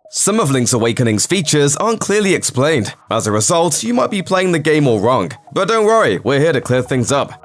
Some of Link's Awakening's features aren't clearly explained. As a result, you might be playing the game all wrong. But don't worry, we're here to clear things up.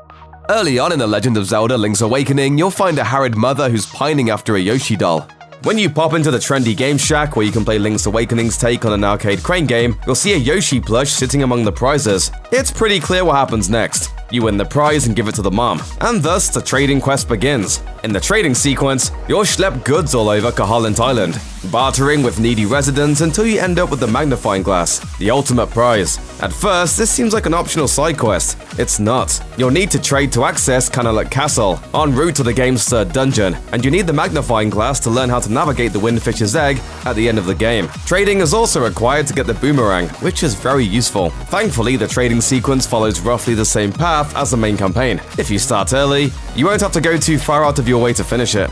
Early on in The Legend of Zelda Link's Awakening, you'll find a harried mother who's pining after a Yoshi doll. When you pop into the trendy Game Shack where you can play Link's Awakening's take on an arcade crane game, you'll see a Yoshi plush sitting among the prizes. It's pretty clear what happens next. You win the prize and give it to the mom, and thus the trading quest begins. In the trading sequence, you'll schlep goods all over Koholint Island, bartering with needy residents until you end up with the magnifying glass, the ultimate prize. At first, this seems like an optional side quest. It's not. You'll need to trade to access Canaluk Castle, en route to the game's third dungeon, and you need the magnifying glass to learn how to navigate the Windfish's Egg at the end of the game. Trading is also required to get the boomerang, which is very useful. Thankfully, the trading sequence follows roughly the same path as the main campaign. If you start early, you won't have to go too far out of your way to finish it.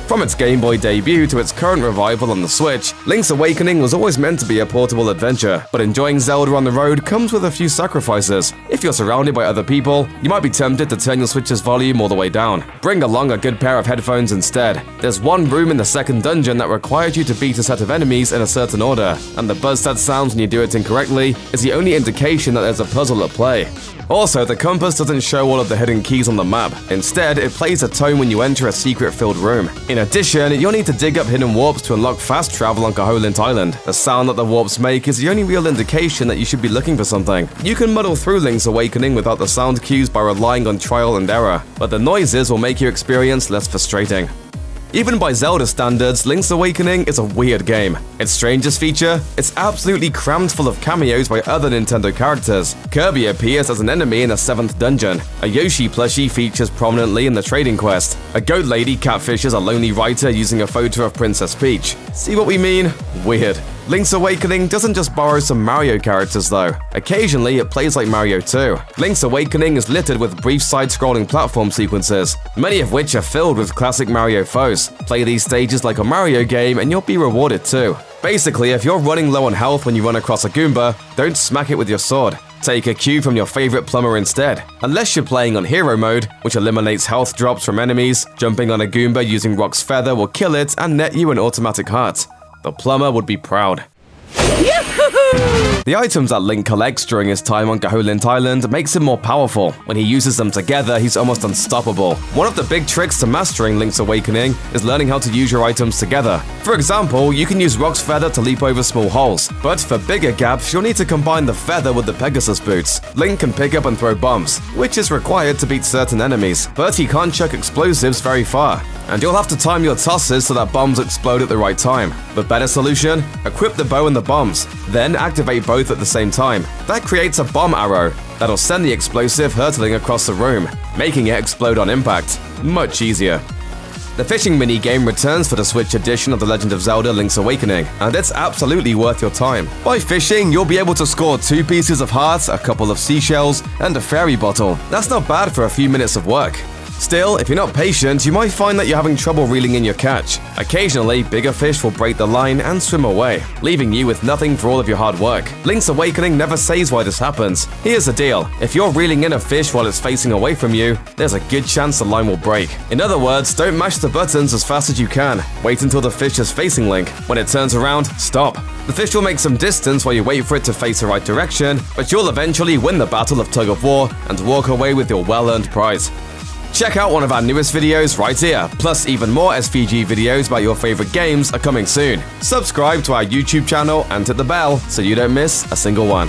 From its Game Boy debut to its current revival on the Switch, Link's Awakening was always meant to be a portable adventure, but enjoying Zelda on the road comes with a few sacrifices. If you're surrounded by other people, you might be tempted to turn your Switch's volume all the way down. Bring along a good pair of headphones instead. There's one room in the second dungeon that requires you to beat a set of enemies in a certain order, and the buzz that sounds when you do it incorrectly is the only indication that there's a puzzle at play. Also, the compass doesn't show all of the hidden keys on the map. Instead, it plays a tone when you enter a secret-filled room. In addition, you'll need to dig up hidden warps to unlock fast travel on Koholint Island. The sound that the warps make is the only real indication that you should be looking for something. You can muddle through Link's Awakening without the sound cues by relying on trial and error, but the noises will make your experience less frustrating. Even by Zelda standards, Link's Awakening is a weird game. Its strangest feature? It's absolutely crammed full of cameos by other Nintendo characters. Kirby appears as an enemy in the 7th dungeon. A Yoshi plushie features prominently in the trading quest. A goat lady catfishes a lonely writer using a photo of Princess Peach. See what we mean? Weird. Link's Awakening doesn't just borrow some Mario characters though. Occasionally, it plays like Mario 2. Link's Awakening is littered with brief side-scrolling platform sequences, many of which are filled with classic Mario foes. Play these stages like a Mario game and you'll be rewarded too. Basically, if you're running low on health when you run across a Goomba, don't smack it with your sword. Take a cue from your favorite plumber instead. Unless you're playing on Hero Mode, which eliminates health drops from enemies, jumping on a Goomba using Rock's Feather will kill it and net you an automatic heart. The plumber would be proud. The items that Link collects during his time on Koholint Island makes him more powerful. When he uses them together, he's almost unstoppable. One of the big tricks to mastering Link's Awakening is learning how to use your items together. For example, you can use Rock's Feather to leap over small holes, but for bigger gaps, you'll need to combine the feather with the Pegasus boots. Link can pick up and throw bombs, which is required to beat certain enemies, but he can't chuck explosives very far. And you'll have to time your tosses so that bombs explode at the right time. The better solution? Equip the bow and the bombs, then activate both at the same time. That creates a bomb arrow that'll send the explosive hurtling across the room, making it explode on impact. Much easier. The fishing mini-game returns for the Switch edition of The Legend of Zelda Link's Awakening, and it's absolutely worth your time. By fishing, you'll be able to score 2 pieces of heart, a couple of seashells, and a fairy bottle. That's not bad for a few minutes of work. Still, if you're not patient, you might find that you're having trouble reeling in your catch. Occasionally, bigger fish will break the line and swim away, leaving you with nothing for all of your hard work. Link's Awakening never says why this happens. Here's the deal: if you're reeling in a fish while it's facing away from you, there's a good chance the line will break. In other words, don't mash the buttons as fast as you can. Wait until the fish is facing Link. When it turns around, stop. The fish will make some distance while you wait for it to face the right direction, but you'll eventually win the battle of tug of war and walk away with your well-earned prize. Check out one of our newest videos right here, plus even more SVG videos about your favorite games are coming soon. Subscribe to our YouTube channel and hit the bell so you don't miss a single one.